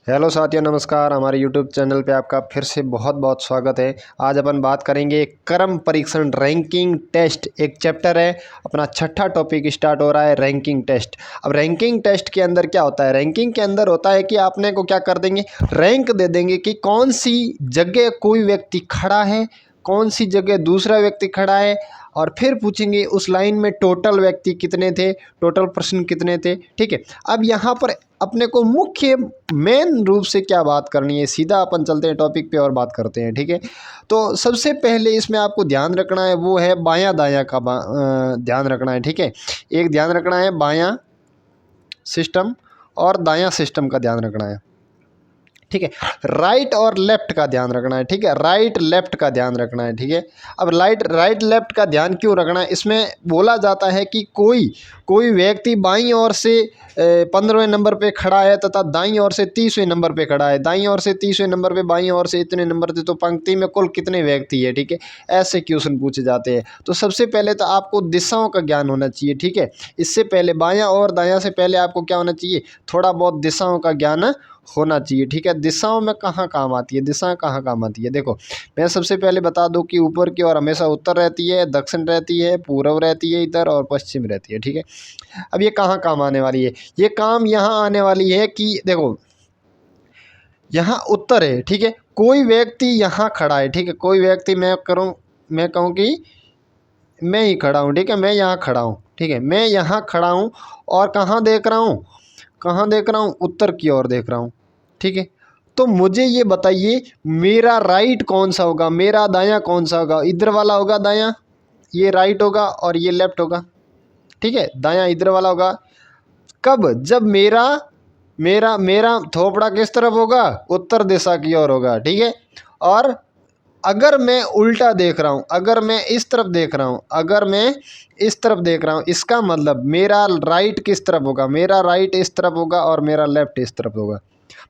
Hello साथियों, नमस्कार। हमारे यूट्यूब चैनल पे आपका फिर से बहुत बहुत स्वागत है। आज अपन बात करेंगे क्रम परीक्षण रैंकिंग टेस्ट। एक चैप्टर है, अपना छठा टॉपिक स्टार्ट हो रहा है, रैंकिंग टेस्ट। अब रैंकिंग टेस्ट के अंदर क्या होता है? रैंकिंग के अंदर होता है कि आपने को क्या कर देंगे, रैंक दे देंगे कि कौन सी जगह कोई व्यक्ति खड़ा है, कौन सी जगह दूसरा व्यक्ति खड़ा है, और फिर पूछेंगे उस लाइन में टोटल व्यक्ति कितने थे, टोटल प्रश्न कितने थे। ठीक है, अब यहाँ पर अपने को मुख्य मेन रूप से क्या बात करनी है, सीधा अपन चलते हैं टॉपिक पे और बात करते हैं। ठीक है, तो सबसे पहले इसमें आपको ध्यान रखना है वो है बायां दायां का ध्यान रखना है। ठीक है, एक ध्यान रखना है बायां सिस्टम और दायां सिस्टम का ध्यान रखना है। ठीक है, राइट और लेफ्ट का ध्यान रखना है। ठीक है, राइट लेफ्ट का ध्यान रखना है। ठीक है, अब राइट लेफ्ट का ध्यान क्यों रखना है? इसमें बोला जाता है कि कोई व्यक्ति बाईं ओर से 15वें नंबर पे खड़ा है तथा दाईं ओर से 30वें नंबर पे खड़ा है। दाईं ओर से 30वें नंबर पे, बाईं ओर से इतने नंबर थे, तो पंक्ति में कुल कितने व्यक्ति है? ठीक है, ऐसे क्वेश्चन पूछे जाते हैं। तो सबसे पहले तो आपको दिशाओं का ज्ञान होना चाहिए। ठीक है, इससे पहले बायां और दायां से पहले आपको क्या होना चाहिए? थोड़ा बहुत दिशाओं का ज्ञान होना चाहिए। ठीक है, दिशाओं में कहाँ काम आती है, दिशाएं कहाँ काम आती है? देखो, मैं सबसे पहले बता दूं कि ऊपर की ओर हमेशा उत्तर रहती है, दक्षिण रहती है, पूर्व रहती है इधर, और पश्चिम रहती है। ठीक है, अब ये कहाँ काम आने वाली है? ये काम यहाँ आने वाली है कि देखो, यहाँ उत्तर है। ठीक है, कोई व्यक्ति यहाँ खड़ा है। ठीक है, कोई व्यक्ति, मैं कहूँ कि मैं ही खड़ा हूँ। ठीक है, मैं यहाँ खड़ा हूँ। ठीक है, मैं यहाँ खड़ा हूँ और कहाँ देख रहा हूँ, कहाँ देख रहा हूँ? उत्तर की ओर देख रहा हूँ। ठीक है, तो मुझे ये बताइए, मेरा राइट कौन सा होगा, मेरा दायां कौन सा होगा? इधर वाला होगा दायां, ये राइट होगा, और ये लेफ्ट होगा। ठीक है, दायां इधर वाला होगा। कब? जब मेरा मेरा मेरा थोपड़ा किस तरफ होगा? उत्तर दिशा की ओर होगा। ठीक है, और अगर मैं उल्टा देख रहा हूँ, अगर मैं इस तरफ देख रहा हूँ, अगर मैं इस तरफ देख रहा हूँ, इसका मतलब मेरा राइट किस तरफ होगा? मेरा राइट इस तरफ होगा और मेरा लेफ्ट इस तरफ होगा।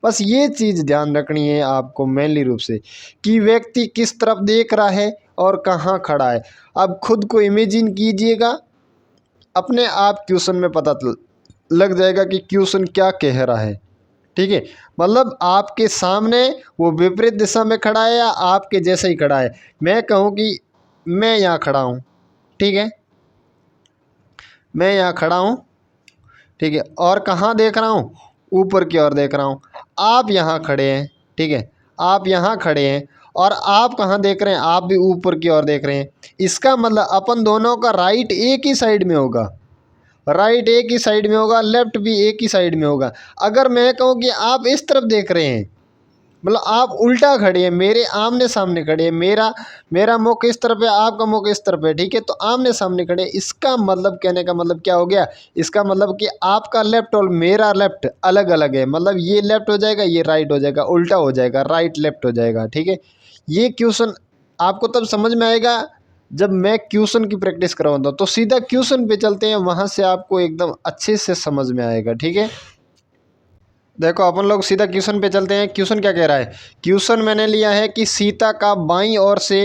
बस ये चीज़ ध्यान रखनी है आपको मेनली रूप से, कि व्यक्ति किस तरफ देख रहा है और कहाँ खड़ा है। अब खुद को इमेजिन कीजिएगा, अपने आप क्वेश्चन में पता लग जाएगा कि क्वेश्चन क्या कह रहा है। ठीक है, मतलब आपके सामने वो विपरीत दिशा में खड़ा है या आपके जैसे ही खड़ा है? मैं कहूँ कि मैं यहाँ खड़ा हूँ। ठीक है, मैं यहाँ खड़ा हूँ। ठीक है, और कहाँ देख रहा हूँ? ऊपर की ओर देख रहा हूँ। आप यहाँ खड़े हैं। ठीक है, आप यहाँ खड़े हैं, और आप कहाँ देख रहे हैं? आप भी ऊपर की ओर देख रहे हैं। इसका मतलब अपन दोनों का राइट एक ही साइड में होगा, राइट एक ही साइड में होगा, लेफ्ट भी एक ही साइड में होगा। अगर मैं कहूँ कि आप इस तरफ देख रहे हैं, मतलब आप उल्टा खड़े हैं, मेरे आमने सामने खड़े हैं, मेरा मुख इस तरफ है, आपका मुख इस तरफ है। ठीक है, तो आमने सामने खड़े हैं। इसका मतलब, कहने का मतलब क्या हो गया? इसका मतलब कि आपका लेफ्ट और मेरा लेफ्ट अलग अलग है। मतलब ये लेफ्ट हो जाएगा, ये राइट हो जाएगा, उल्टा हो जाएगा, राइट लेफ्ट हो जाएगा। ठीक है, ये क्वेश्चन आपको तब समझ में आएगा जब मैं क्वेश्चन की प्रैक्टिस करवाऊंगा। तो सीधा क्वेश्चन पे चलते हैं, वहां से आपको एकदम अच्छे से समझ में आएगा। ठीक है, देखो अपन लोग सीधा क्वेश्चन पे चलते हैं। क्वेश्चन क्या कह रहा है? क्वेश्चन मैंने लिया है कि सीता का बाईं ओर से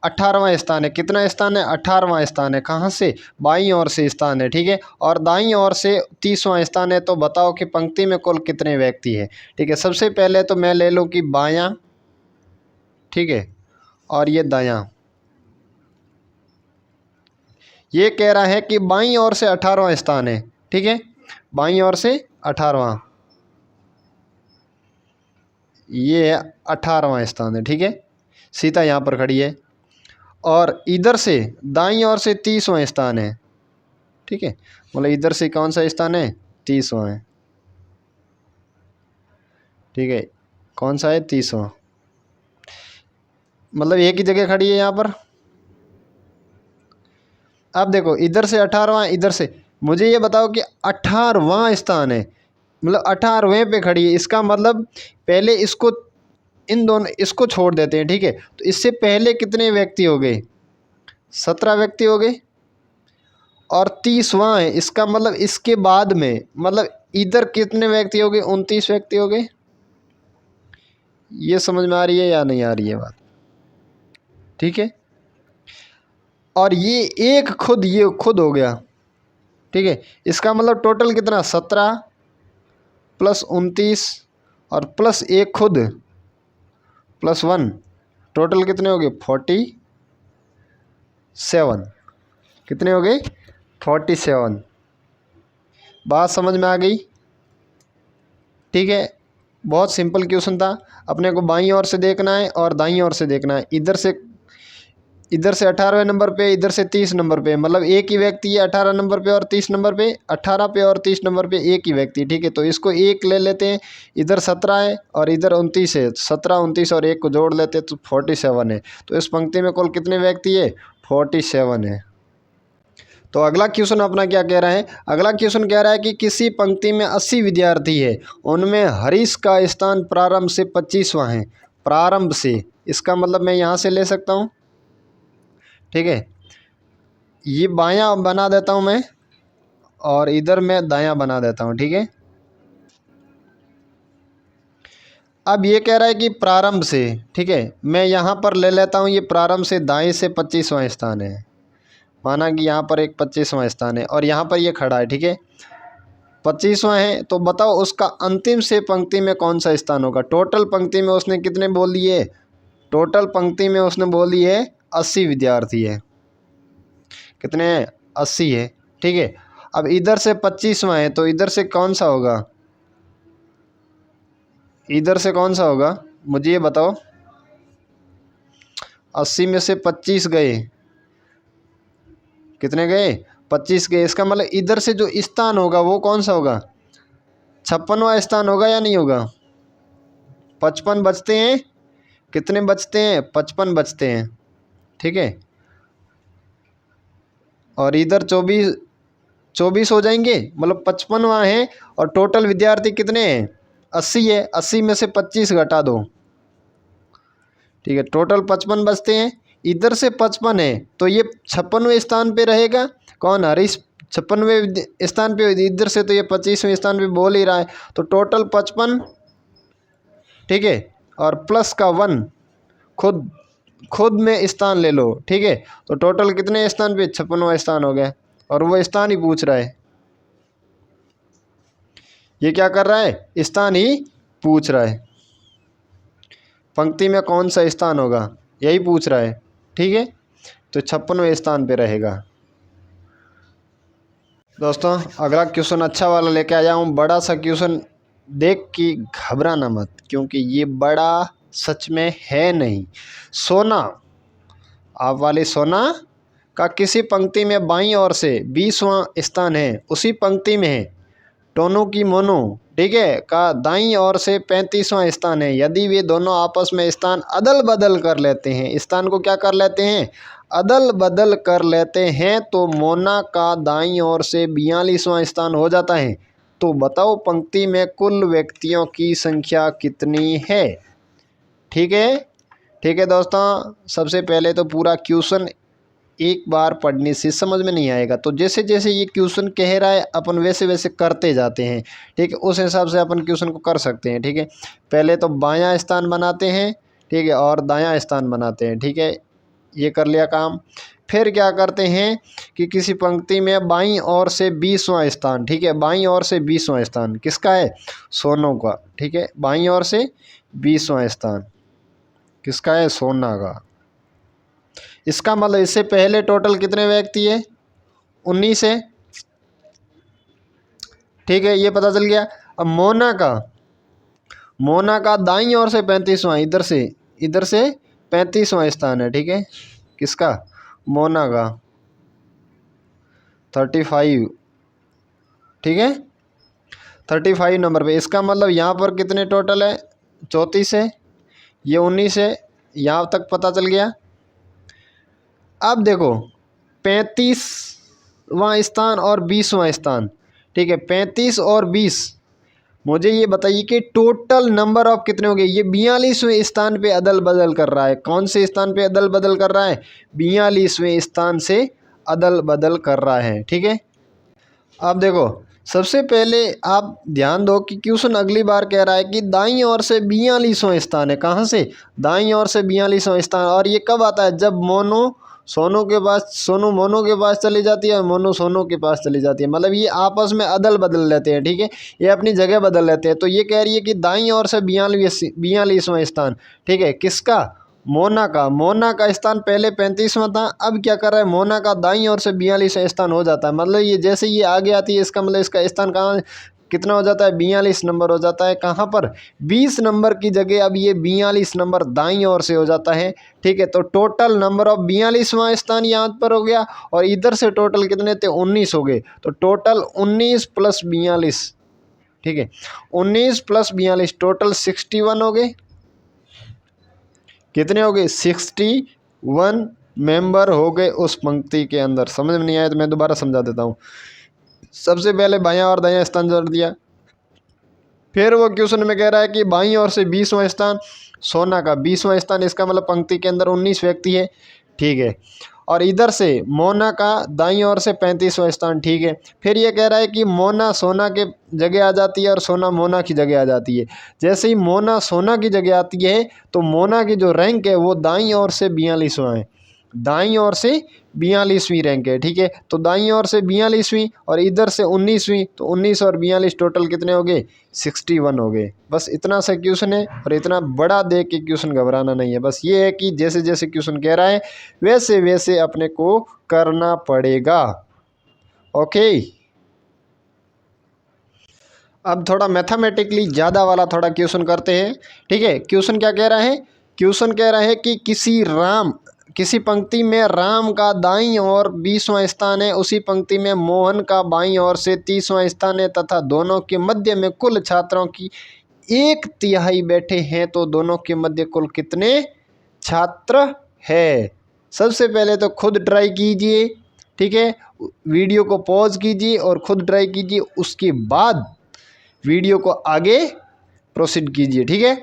18वां स्थान है। कितना स्थान है? 18वां स्थान है। कहाँ से? बाईं ओर से स्थान है। ठीक है, और दाईं ओर से 30वां स्थान है। तो बताओ कि पंक्ति में कुल कितने व्यक्ति है? ठीक है, सबसे पहले तो मैं ले लूँ कि बायां, ठीक है, और ये दायां। ये कह रहा है कि बाईं ओर से 18वां स्थान है। ठीक है, बाईं ओर से 18वां, ये 18वां स्थान है। ठीक है, सीता यहाँ पर खड़ी है, और इधर से दाईं ओर से 30वां स्थान है। ठीक है, मतलब इधर से कौन सा स्थान है? 30वां है। ठीक है, कौन सा है? 30वां। मतलब एक ही जगह खड़ी है यहाँ पर। अब देखो, इधर से 18वां, इधर से, मुझे ये बताओ कि 18वां स्थान है, मतलब 18वें पे खड़ी है। इसका मतलब पहले इसको, इन दोनों इसको छोड़ देते हैं। ठीक है, तो इससे पहले कितने व्यक्ति हो गए? 17 व्यक्ति हो गए, और 30वां है। इसका मतलब इसके बाद में, मतलब इधर कितने व्यक्ति हो गए? 29 व्यक्ति हो गए। ये समझ में आ रही है या नहीं आ रही है बात? ठीक है, और ये खुद हो गया। ठीक है, इसका मतलब टोटल कितना? 17 प्लस 29 और प्लस एक खुद प्लस 1, टोटल कितने हो गए 47। कितने हो गए 47। बात समझ में आ गई? ठीक है, बहुत सिंपल क्वेश्चन था। अपने को बाईं ओर से देखना है और दाईं ओर से देखना है। इधर से 18वें नंबर पे, इधर से 30 नंबर पे, मतलब एक ही व्यक्ति है 18 नंबर पे और 30 नंबर पे, 18 पे और 30 नंबर पे एक ही व्यक्ति। ठीक है, तो इसको एक ले लेते हैं। इधर 17 है और इधर 29 है, 17, 29 और एक को जोड़ लेते हैं तो 47 है। तो इस पंक्ति में कुल कितने व्यक्ति है 47 है। तो अगला क्वेश्चन अपना क्या कह रहा है? अगला क्वेश्चन कह रहा है कि किसी पंक्ति में 80 विद्यार्थी है, उनमें हरीश का स्थान प्रारंभ से 25वां है। प्रारंभ से, इसका मतलब मैं यहाँ से ले सकता हूँ। ठीक है, ये बायां बना देता हूँ मैं और इधर मैं दायां बना देता हूँ। ठीक है, अब ये कह रहा है कि प्रारंभ से, ठीक है, मैं यहाँ पर ले लेता हूँ, ये प्रारंभ से दाएं से 25वां स्थान है। माना कि यहाँ पर एक 25वां स्थान है और यहाँ पर ये खड़ा है। ठीक है, 25वां है, तो बताओ उसका अंतिम से पंक्ति में कौन सा स्थान होगा? टोटल पंक्ति में उसने कितने बोल दिए? टोटल पंक्ति में उसने बोल दिए 80 विद्यार्थी है। कितने हैं? 80 है। ठीक है, अब इधर से 25वां है, तो इधर से कौन सा होगा? इधर से कौन सा होगा मुझे ये बताओ। 80 में से 25 गए, कितने गए? 25 गए। इसका मतलब इधर से जो स्थान होगा वो कौन सा होगा? 56वां स्थान होगा या नहीं होगा? 55 बचते हैं। कितने बचते हैं? 55 बचते हैं। ठीक है, और इधर 24 हो जाएंगे, मतलब 55वां है और टोटल विद्यार्थी कितने हैं? 80 है। 80 में से 25 घटा दो। ठीक है, टोटल 55 बचते हैं। इधर से 55 है तो ये 56वें स्थान पे रहेगा। कौन? हरीश 56वें स्थान पे। इधर से तो ये 25वें स्थान पे बोल ही रहा है, तो टोटल 55। ठीक है, और प्लस का 1 खुद में स्थान ले लो। ठीक है, तो टोटल कितने स्थान पे? 56वां स्थान हो गया। और वो स्थान ही पूछ रहा है। ये क्या कर रहा है? स्थान ही पूछ रहा है। पंक्ति में कौन सा स्थान होगा यही पूछ रहा है। ठीक है, तो 56वें स्थान पे रहेगा। दोस्तों अगला क्वेश्चन अच्छा वाला लेके आया हूँ। बड़ा सा क्वेश्चन देख के घबराना मत, क्योंकि ये बड़ा सच में है नहीं। सोना, आप वाले सोना का किसी पंक्ति में बाईं ओर से 20वां स्थान है, उसी पंक्ति में है टोनो की मोनो, ठीक है, का दाईं ओर से 35वां स्थान है। यदि वे दोनों आपस में स्थान अदल बदल कर लेते हैं, स्थान को क्या कर लेते हैं? अदल बदल कर लेते हैं, तो मोना का दाईं ओर से 42वां स्थान हो जाता है। तो बताओ पंक्ति में कुल व्यक्तियों की संख्या कितनी है? ठीक है, ठीक है दोस्तों, सबसे पहले तो पूरा क्वेश्चन एक बार पढ़ने से समझ में नहीं आएगा, तो जैसे जैसे ये क्वेश्चन कह रहा है अपन वैसे वैसे करते जाते हैं। ठीक है, उस हिसाब से अपन क्वेश्चन को कर सकते हैं। ठीक है, पहले तो बायां स्थान बनाते हैं, ठीक है, और दायां स्थान बनाते हैं। ठीक है, ये कर लिया काम। फिर क्या करते हैं कि किसी पंक्ति में बाईं ओर से 20वां स्थान, ठीक है, बाईं ओर से 20वां स्थान किसका है? सोनों का। ठीक है, बाईं ओर से 20वां स्थान किसका है? सोना का। इसका मतलब इससे पहले टोटल कितने व्यक्ति है? 19 है। ठीक है, ये पता चल गया। अब मोना का दाईं ओर से 35वां, इधर से 35वां स्थान है। ठीक है, किसका? मोना का 35। ठीक है, 35 नंबर पे। इसका मतलब यहाँ पर कितने टोटल है? 34 है, ये 19 है, यहाँ तक पता चल गया। अब देखो 35वां स्थान और 20वां स्थान, ठीक है, 35 और 20, मुझे ये बताइए कि टोटल नंबर ऑफ कितने हो गए? ये 42वें स्थान पे अदल बदल कर रहा है। कौन से स्थान पे अदल बदल कर रहा है? 42वें स्थान से अदल बदल कर रहा है। ठीक है, अब देखो सबसे पहले आप ध्यान दो कि क्वेश्चन अगली बार कह रहा है कि दाईं ओर से 42वां स्थान है। कहाँ से? दाईं ओर से 42वां स्थान। और ये कब आता है? जब मोनो सोनू के पास, सोनू मोनू के पास चली जाती है और मोनू सोनू के पास चली जाती है। मतलब ये आपस में अदल बदल लेते हैं, ठीक है, ये अपनी जगह बदल लेते हैं। तो ये कह रही है कि दाईं ओर से 42वां स्थान, ठीक है, किसका? मोना का। मोना का स्थान पहले 35वां था, अब क्या कर रहा है, मोना का दाईं ओर से 42वां स्थान हो जाता है। मतलब ये जैसे ये आगे आती है, इसका मतलब इसका स्थान कहाँ कितना हो जाता है? 42 नंबर हो जाता है। कहाँ पर? 20 नंबर की जगह अब ये 42 नंबर दाईं ओर से हो जाता है, ठीक है। तो टोटल नंबर ऑफ 42वां स्थान यहाँ पर हो गया, और इधर से टोटल कितने थे? 19 हो गए। तो टोटल 19 प्लस 42, ठीक है, 19 प्लस 42 टोटल 61 हो गए। कितने हो गए? 61 मेंबर हो गए उस पंक्ति के अंदर। समझ में नहीं आया तो मैं दोबारा समझा देता हूँ। सबसे पहले बायां और दायां स्थान जोड़ दिया, फिर वो क्वेश्चन में कह रहा है कि बाईं ओर से 20वां स्थान सोना का, 20वां स्थान, इसका मतलब पंक्ति के अंदर 19 व्यक्ति है, ठीक है। और इधर से मोना का दाईं ओर से 35वां स्थान, ठीक है। फिर ये कह रहा है कि मोना सोना के जगह आ जाती है और सोना मोना की जगह आ जाती है। जैसे ही मोना सोना की जगह आती है तो मोना की जो रैंक है वो दाईं ओर से 42वां है, दाईं ओर से 42वीं रैंक है, ठीक है। तो दाईं ओर से 42वीं और इधर से 19वीं, तो 19 और 42 टोटल कितने हो गए? 61 हो गए। बस इतना सा क्वेश्चन है, और इतना बड़ा देख के क्वेश्चन घबराना नहीं है। बस ये है कि जैसे जैसे क्वेश्चन कह रहा है वैसे वैसे अपने को करना पड़ेगा। ओके, अब थोड़ा मैथमेटिकली ज़्यादा वाला थोड़ा क्वेश्चन करते हैं, ठीक है। क्वेश्चन क्या कह रहा है? क्वेश्चन कह रहा है कि किसी पंक्ति में राम का दाईं ओर 20वां स्थान है, उसी पंक्ति में मोहन का बाईं ओर से 30वां स्थान है, तथा दोनों के मध्य में कुल छात्रों की 1/3 बैठे हैं, तो दोनों के मध्य कुल कितने छात्र है? सबसे पहले तो खुद ट्राई कीजिए, ठीक है, वीडियो को पॉज कीजिए और खुद ट्राई कीजिए, उसके बाद वीडियो को आगे प्रोसीड कीजिए, ठीक है।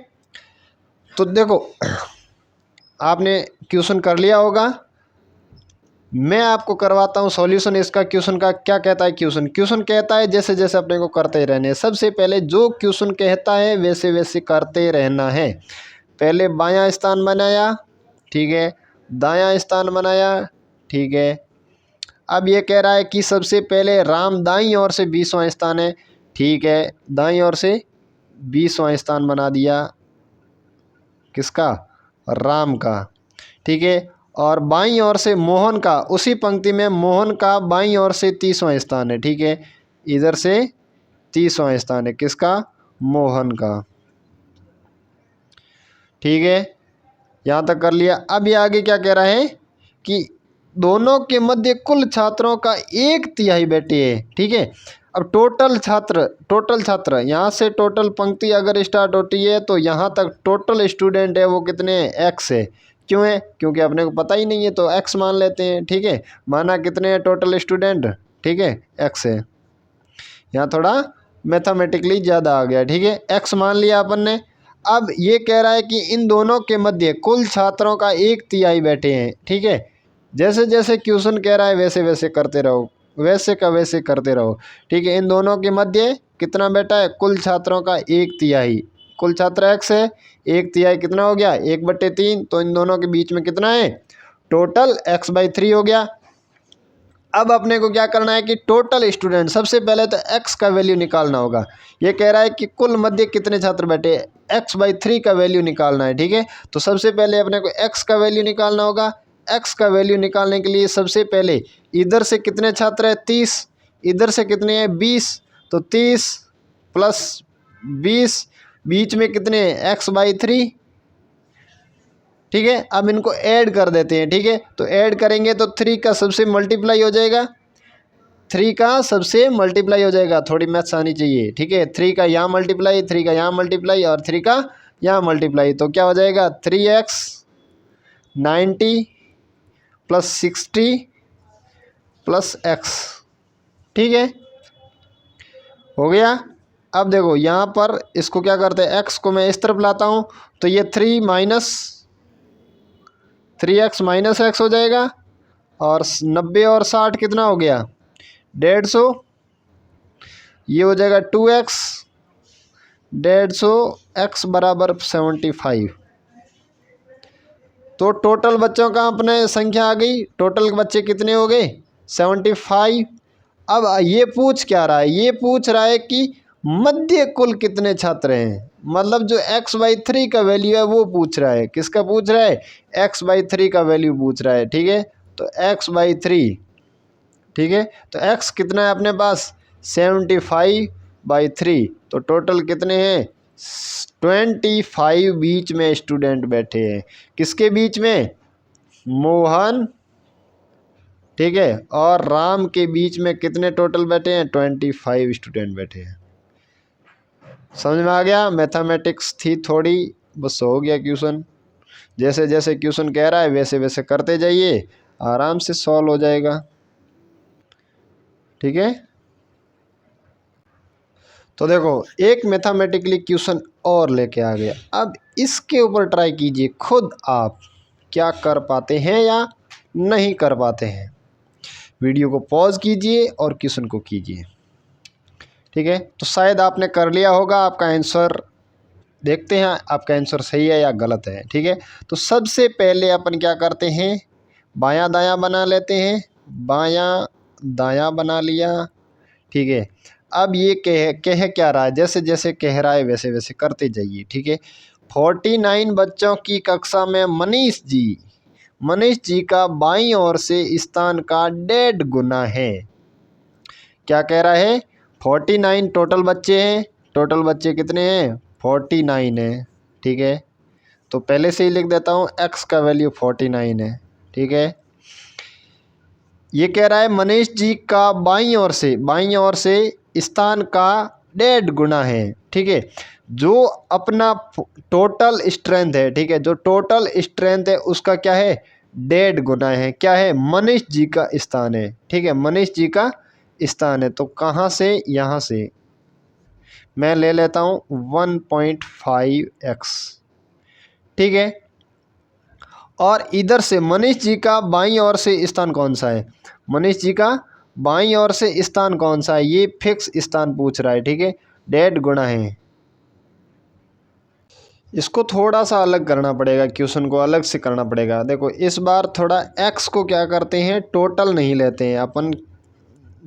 तो देखो, आपने क्वेश्चन कर लिया होगा, मैं आपको करवाता हूँ सॉल्यूशन इसका। क्वेश्चन का क्या कहता है? क्वेश्चन कहता है जैसे जैसे अपने को करते ही रहने हैं। सबसे पहले जो क्वेश्चन कहता है वैसे वैसे करते रहना है। पहले बायां स्थान बनाया, ठीक है, दायां स्थान बनाया, ठीक है। अब ये कह रहा है कि सबसे पहले राम दाईं ओर से 20वां स्थान है, ठीक है, दाईं ओर से 20वां स्थान बना दिया, किसका? राम का, ठीक है। और बाईं ओर से मोहन का, उसी पंक्ति में मोहन का बाईं ओर से 30वां स्थान है, ठीक है, इधर से 30वां स्थान है, किसका? मोहन का, ठीक है। यहाँ तक कर लिया। अब ये आगे क्या कह रहा है कि दोनों के मध्य कुल छात्रों का 1/3 बैठे हैं, ठीक है। अब टोटल छात्र यहाँ से टोटल पंक्ति अगर स्टार्ट होती है तो यहाँ तक टोटल स्टूडेंट है वो कितने हैं? एक्स है। क्यों है? क्योंकि अपने को पता ही नहीं है तो एक्स मान लेते हैं, ठीक है। माना कितने हैं टोटल स्टूडेंट? ठीक है, एक्स है। यहाँ थोड़ा मैथमेटिकली ज़्यादा आ गया, ठीक है, एक्स मान लिया अपन ने। अब ये कह रहा है कि इन दोनों के मध्य कुल छात्रों का 1/3 बैठे हैं, ठीक है। जैसे जैसे क्वेश्चन कह रहा है वैसे वैसे करते रहो, वैसे का वैसे करते रहो, ठीक है। इन दोनों के मध्य कितना बैठा है? कुल छात्रों का 1/3। कुल छात्र एक्स है, 1/3 कितना हो गया? 1/3। तो इन दोनों के बीच में कितना है? टोटल x/3 हो गया। अब अपने को क्या करना है कि टोटल स्टूडेंट, सबसे पहले तो x का वैल्यू निकालना होगा। ये कह रहा है कि कुल मध्य कितने छात्र बैठे, x/3 का वैल्यू निकालना है, ठीक है। तो सबसे पहले अपने को x का वैल्यू निकालना होगा। x का वैल्यू निकालने के लिए सबसे पहले इधर से कितने छात्र है? 30, इधर से कितने हैं? 20। तो 30 प्लस 20, बीच में कितने हैं? x/3, ठीक है। अब इनको ऐड कर देते हैं, ठीक है। तो ऐड करेंगे तो 3 का सबसे मल्टीप्लाई हो जाएगा, 3 का सबसे मल्टीप्लाई हो जाएगा। थोड़ी मैथ्स आनी चाहिए, ठीक है। 3 का यहाँ मल्टीप्लाई, 3 का यहाँ मल्टीप्लाई और 3 का यहाँ मल्टीप्लाई, तो क्या हो जाएगा? 3x 90 प्लस 60 प्लस x, ठीक है, हो गया। अब देखो यहाँ पर इसको क्या करते हैं, x को मैं इस तरफ लाता हूँ तो ये 3x माइनस एक्स हो जाएगा, और 90 और 60 कितना हो गया? 150। ये हो जाएगा 2x, 150 x बराबर 75। तो टोटल बच्चों का अपने संख्या आ गई, टोटल बच्चे कितने हो गए 75। अब ये पूछ क्या रहा है, ये पूछ रहा है कि मध्य कुल कितने छात्र हैं, मतलब जो x/3 का वैल्यू है वो पूछ रहा है। किसका पूछ रहा है, x/3 का वैल्यू पूछ रहा है। ठीक है, तो x/3, ठीक है, तो x कितना है अपने पास 75/3, तो टोटल कितने हैं 25 बीच में स्टूडेंट बैठे हैं। किसके बीच में, मोहन, ठीक है, और राम के बीच में कितने टोटल बैठे हैं 25 स्टूडेंट बैठे हैं। समझ में आ गया, मैथमेटिक्स थी थोड़ी, बस हो गया क्वेश्चन। जैसे जैसे क्वेश्चन कह रहा है वैसे वैसे करते जाइए, आराम से सॉल्व हो जाएगा। ठीक है, तो देखो एक मैथमेटिकली क्वेश्चन और लेके आ गया। अब इसके ऊपर ट्राई कीजिए खुद आप क्या कर पाते हैं या नहीं कर पाते हैं। वीडियो को पॉज कीजिए और क्वेश्चन को कीजिए। ठीक है, तो शायद आपने कर लिया होगा। आपका आंसर देखते हैं, आपका आंसर सही है या गलत है। ठीक है, तो सबसे पहले अपन क्या करते हैं, बायां दायां बना लेते हैं। बायां दायां बना लिया। ठीक है, अब ये कह क्या रहा है, जैसे जैसे कह रहा है वैसे वैसे करते जाइए। ठीक है, 49 बच्चों की कक्षा में मनीष जी का बाईं ओर से स्थान का 1.5 गुना है। क्या कह रहा है, 49 टोटल बच्चे हैं। टोटल बच्चे कितने हैं 49 है। ठीक है, तो पहले से ही लिख देता हूँ x का वैल्यू 49 है। ठीक है, ये कह रहा है मनीष जी का बाईं ओर से स्थान का 1.5 गुना है। ठीक है, जो अपना टोटल स्ट्रेंथ है, ठीक है, जो टोटल स्ट्रेंथ है उसका क्या है 1.5 गुना है। क्या है, मनीष जी का स्थान है। ठीक है, मनीष जी का स्थान है। तो कहाँ से, यहाँ से मैं ले लेता हूँ 1.5x। ठीक है, और इधर से मनीष जी का बाईं ओर से स्थान कौन सा है, मनीष जी का बाईं ओर से स्थान कौन सा है, ये फिक्स स्थान पूछ रहा है। ठीक है, 1.5 गुना है। इसको थोड़ा सा अलग करना पड़ेगा, क्वेश्चन को अलग से करना पड़ेगा। देखो इस बार थोड़ा x को क्या करते हैं, टोटल नहीं लेते हैं अपन,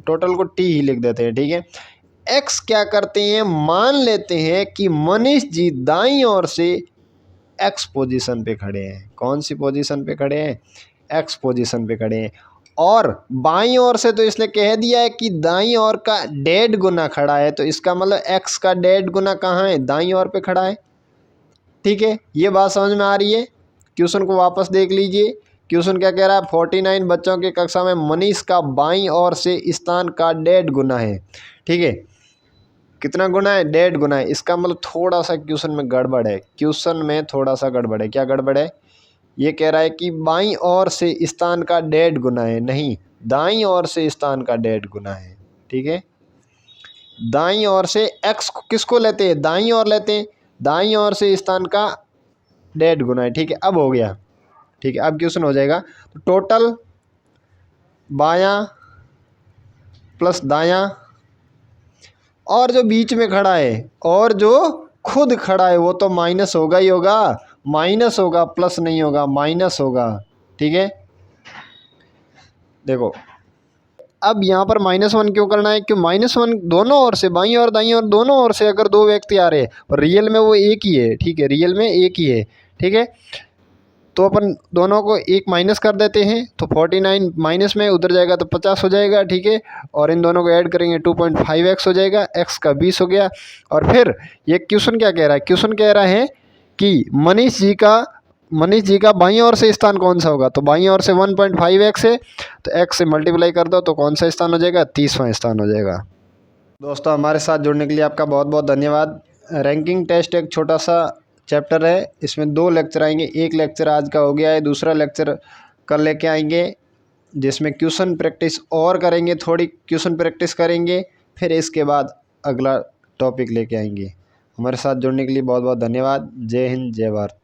टोटल को t ही लिख देते हैं। ठीक है, x क्या करते हैं, मान लेते हैं कि मनीष जी दाईं ओर से x पोजीशन पे खड़े हैं। कौन सी पोजीशन पे खड़े हैं, x पोजीशन पे खड़े हैं। और बाईं ओर से तो इसने कह दिया है कि दाईं ओर का 1.5 गुना खड़ा है, तो इसका मतलब x का 1.5 गुना कहाँ है, दाईं ओर पे खड़ा है। ठीक है, ये बात समझ में आ रही है। क्वेश्चन को वापस देख लीजिए। क्वेश्चन क्या कह रहा है, 49 बच्चों की कक्षा में मनीष का बाईं ओर से स्थान का 1.5 गुना है। ठीक है, कितना गुना है, 1.5 गुना है। इसका मतलब थोड़ा सा क्वेश्चन में गड़बड़ है, क्वेश्चन में थोड़ा सा गड़बड़ है। क्या गड़बड़ है, ये कह रहा है कि बाईं ओर से स्थान का 1.5 गुना है, नहीं दाईं ओर से स्थान का 1.5 गुना है। ठीक है, दाईं ओर से x किसको लेते हैं, दाईं ओर लेते हैं, दाईं ओर से स्थान का 1.5 गुना है। ठीक है, अब हो गया। ठीक है, अब क्वेश्चन हो जाएगा। तो टोटल बायां प्लस दायां, और जो बीच में खड़ा है और जो खुद खड़ा है वो तो माइनस होगा ही होगा, माइनस होगा, प्लस नहीं होगा, माइनस होगा। ठीक है, देखो अब यहाँ पर -1 क्यों करना है, क्यों -1 दोनों ओर से, बाईं और दाईं और दोनों ओर से अगर दो व्यक्ति आ रहे हैं और रियल में वो एक ही है। ठीक है, रियल में एक ही है। ठीक है, तो अपन दोनों को एक माइनस कर देते हैं, तो 49 माइनस में उधर जाएगा तो 50 हो जाएगा। ठीक है, और इन दोनों को ऐड करेंगे 2.5x हो जाएगा, x का 20 हो गया। और फिर ये क्वेश्चन क्या कह रहा है, क्वेश्चन कह रहा है कि मनीष जी का बाईं ओर से स्थान कौन सा होगा, तो बाईं ओर से 1.5x है, तो x से मल्टीप्लाई कर दो तो कौन सा स्थान हो जाएगा, 30वां स्थान हो जाएगा। दोस्तों हमारे साथ जुड़ने के लिए आपका बहुत बहुत धन्यवाद। रैंकिंग टेस्ट एक छोटा सा चैप्टर है, इसमें 2 लेक्चर आएंगे। एक लेक्चर आज का हो गया है, दूसरा लेक्चर कल लेके आएंगे, जिसमें क्वेश्चन प्रैक्टिस और करेंगे, थोड़ी क्वेश्चन प्रैक्टिस करेंगे, फिर इसके बाद अगला टॉपिक लेके आएंगे। हमारे साथ जुड़ने के लिए बहुत बहुत धन्यवाद। जय हिंद, जय भारत।